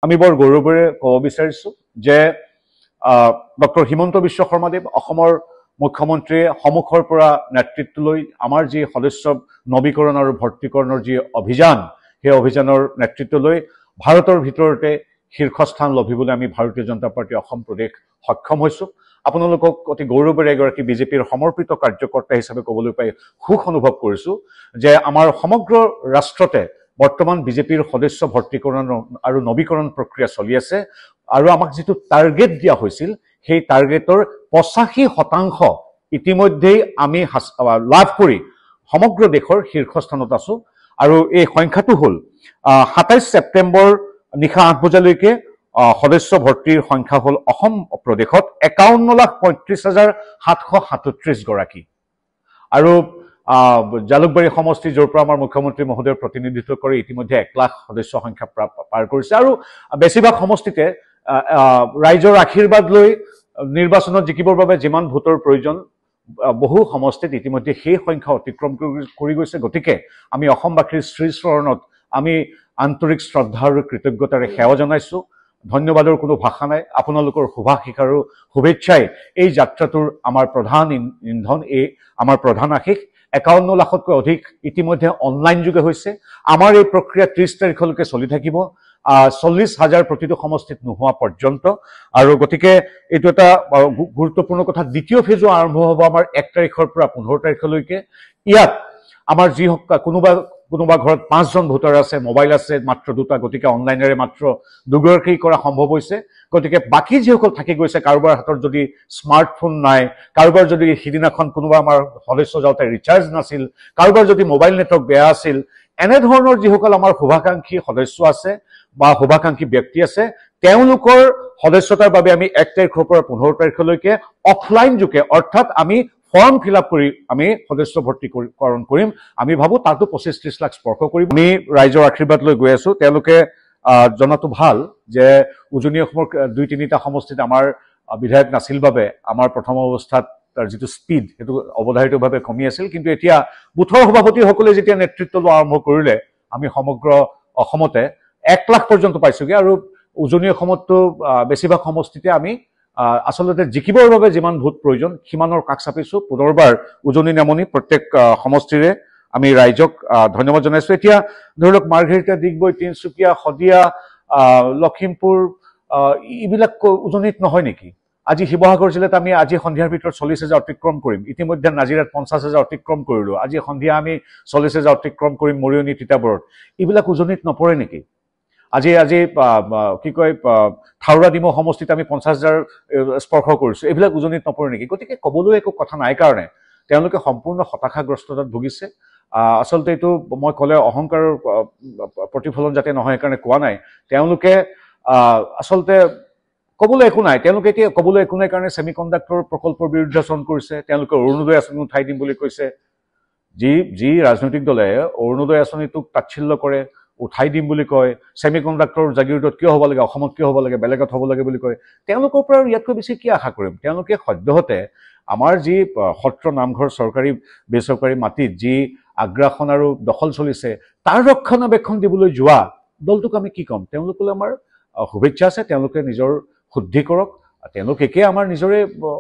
আমি বৰ গৌৰৱেৰে ক'ব বিচাৰিছোঁ যে ডক্টৰ হিমন্ত বিশ্ব শৰ্মাদেৱ অসমৰ মুখ্যমন্ত্ৰীয়ে সন্মুখৰ পৰা নেতৃত্ব লৈ আমাৰ যি সদস্য নৱীকৰণ আৰু ভৰ্তিকৰণৰ যি অভিযান সেই অভিযানৰ নেতৃত্ব লৈ ভাৰতৰ ভিতৰতে শীৰ্ষস্থান লভিবলৈ আমি ভাৰতীয় জনতা পাৰ্টি অসম প্ৰদেশ সক্ষম হৈছোঁ। আপোনালোকক অতি গৌৰৱেৰে এগৰাকী বিজেপিৰ সমৰ্পিত কাৰ্যকৰ্তা হিচাপে ক'বলৈ পাই সুখ অনুভৱ কৰিছোঁ যে আমাৰ সমগ্ৰ ৰাষ্ট্ৰতে বৰ্তমান বিজেপিৰ সদস্য ভৰ্তিকৰণ আৰু নৱীকৰণ প্ৰক্ৰিয়া চলি আছে আৰু আমাক যিটো টাৰ্গেট দিয়া হৈছিল সেই টাৰ্গেটৰ 85% ইতিমধ্যেই আমি লাভ কৰি সমগ্ৰ দেশৰ শীৰ্ষস্থানত আছোঁ আৰু এই সংখ্যাটো হ'ল 27 ছেপ্টেম্বৰ নিশা 8 বজালৈকে সদস্য ভৰ্তিৰ সংখ্যা হ'ল অসম প্ৰদেশত 51,35,737 গৰাকী আৰু জালুকবাৰী সমষ্টি য'ৰ পৰা আমাৰ মুখ্যমন্ত্ৰী মহোদয়ৰ প্ৰতিনিধিত্ব কৰি ইতিমধ্যে 1 লাখ সদস্য সংখ্যা পাৰ কৰিছে আৰু বেছিভাগ সমষ্টিতে ৰাইজৰ আশীৰ্বাদ লৈ নিৰ্বাচনত জিকিবৰ বাবে যিমান ভোটৰ প্ৰয়োজন বহু সমষ্টিত ইতিমধ্যে সেই সংখ্যা অতিক্ৰম কৰি গৈছে। গতিকে আমি অসমবাসীৰ শ্ৰীচৰণত আমি আন্তৰিক শ্ৰদ্ধা আৰু কৃতজ্ঞতাৰে সেৱা জনাইছোঁ। ধন্যবাদৰ কোনো ভাষা নাই। আপোনালোকৰ শুভাশীষ আৰু শুভেচ্ছাই এই যাত্ৰাটোৰ আমাৰ প্ৰধান ইন্ধন, এই আমাৰ প্ৰধান আশীষ। 51 লাখতকৈ অধিক ইতিমধ্যে অনলাইন যোগে হৈছে। আমাৰ এই প্ৰক্ৰিয়া 30 তাৰিখলৈকে চলি থাকিব, 40,000 প্ৰতিটো সমষ্টিত নোহোৱা পৰ্যন্ত। আৰু গতিকে এইটো এটা গুৰুত্বপূৰ্ণ কথা। দ্বিতীয় ফেজো আৰম্ভ হ'ব আমাৰ 1 তাৰিখৰ পৰা 15 তাৰিখলৈকে। ইয়াত আমাৰ যি কোনোবা ঘৰত 5জন ভোটাৰ আছে, মোবাইল আছে মাত্ৰ 2টা, গতিকে অনলাইনেৰে মাত্ৰ 2গৰাকী কৰা সম্ভৱ হৈছে। গতিকে বাকী যিসকল থাকি গৈছে, কাৰোবাৰ হাতত যদি স্মাৰ্টফোন নাই, কাৰোবাৰ যদি সিদিনাখন কোনোবা আমাৰ সদস্য যাওঁতে ৰিচাৰ্জ নাছিল, কাৰোবাৰ যদি মোবাইল নেটৱৰ্ক বেয়া আছিল, এনেধৰণৰ যিসকল আমাৰ শুভাকাংক্ষী সদস্য আছে বা শুভাকাংক্ষী ব্যক্তি আছে, তেওঁলোকৰ সদস্যতাৰ বাবে আমি 1 তাৰিখৰ পৰা 15 তাৰিখলৈকে অফলাইন যোগে অৰ্থাৎ আমি ফৰ্ম ফিল আপ কৰি আমি সদস্য ভৰ্তিকৰণ কৰিম। আমি ভাবোঁ তাতো 25-30 লাখ স্পৰ্শ কৰিম। আমি ৰাইজৰ আশীৰ্বাদ লৈ গৈ আছোঁ। তেওঁলোকে জনাটো ভাল যে উজনি অসমৰ 2-3টা সমষ্টিত আমাৰ বিধায়ক নাছিল বাবে আমাৰ প্ৰথম অৱস্থাত তাৰ যিটো স্পীড সেইটো অৱধাৰিতভাৱে কমি আছিল, কিন্তু এতিয়া বুথৰ সভাপতিসকলে যেতিয়া নেতৃত্ব লোৱা আৰম্ভ কৰিলে আমি সমগ্ৰ অসমতে 1 লাখ পৰ্যন্ত পাইছোঁগৈ আৰু উজনি অসমততো বেছিভাগ সমষ্টিতে আমি আচলতে জিকিবৰ বাবে যিমান ভোট প্ৰয়োজন সিমানৰ কাষ চাপিছোঁ। পুনৰবাৰ উজনি নামনি প্ৰত্যেক সমষ্টিৰে আমি ৰাইজক ধন্যবাদ জনাইছোঁ। এতিয়া ধৰি লওক মাৰ্ঘেৰিটা, ডিগবৈ, তিনিচুকীয়া, শদিয়া, লখিমপুৰ এইবিলাক উজনিত নহয় নেকি? আজি শিৱসাগৰ জিলাত আমি আজি সন্ধিয়াৰ ভিতৰত 40,000 অতিক্ৰম কৰিম। ইতিমধ্যে নাজিৰাত 50,000 অতিক্ৰম কৰিলোঁ। আজি সন্ধিয়া আমি 40,000 অতিক্ৰম কৰিম মৰিয়নি, তিতাবৰত। এইবিলাক উজনিত নপৰে নেকি? আজি কি কয় থাউৰা ডিমৌ সমষ্টিত আমি 50,000 স্পৰ্শ কৰিছোঁ। এইবিলাক উজনিত নপৰে নেকি? গতিকে ক'বলৈ একো কথা নাই কাৰণে তেওঁলোকে সম্পূৰ্ণ হতাশাগ্ৰস্ততাত ভুগিছে। আচলতে এইটো মই ক'লে অহংকাৰৰ প্ৰতিফলন যাতে নহয় সেইকাৰণে কোৱা নাই। তেওঁলোকে আচলতে ক'বলৈ একো নাই। তেওঁলোকে এতিয়া ক'বলৈ একো নাই কাৰণে ছেমিকণ্ডাক্টৰ প্ৰকল্পৰ বিৰুদ্ধাচৰণ কৰিছে। তেওঁলোকে অৰুণোদয় আঁচনি উঠাই দিম বুলি কৈছে। যি ৰাজনৈতিক দলে অৰুণোদয় আঁচনিটোক তাচ্ছিল্য কৰে, উঠাই দিম বুলি কয়, ছেমিকণ্ডাক্টৰ জাগিৰোডত কিয় হ'ব লাগে, অসমত কিয় হ'ব লাগে, বেলেগত হ'ব লাগে বুলি কয়, তেওঁলোকৰ পৰা ইয়াতকৈ বেছি কি আশা কৰিম? তেওঁলোকে সদ্যহতে আমাৰ যি সত্ৰ, নামঘৰ, চৰকাৰী বেচৰকাৰী মাটিত যি আগ্ৰাসন আৰু দখল চলিছে তাৰ ৰক্ষণাবেক্ষণ দিবলৈ যোৱা দলটোক আমি কি ক'ম? তেওঁলোকলৈ আমাৰ শুভেচ্ছা আছে। তেওঁলোকে নিজৰ শুদ্ধি কৰক। তেওঁলোক একে আমাৰ নিজৰে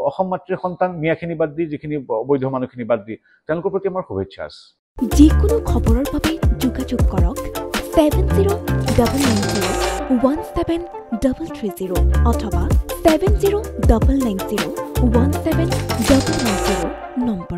অসম মাতৃৰ সন্তান, মিয়াখিনি বাদ দি যিখিনি অবৈধ মানুহখিনি বাদ দি তেওঁলোকৰ প্ৰতি আমাৰ শুভেচ্ছা আছে। যিকোনো খবৰৰ বাবে যোগাযোগ কৰক 70901730 অথবা 7099017990 নম্বৰ।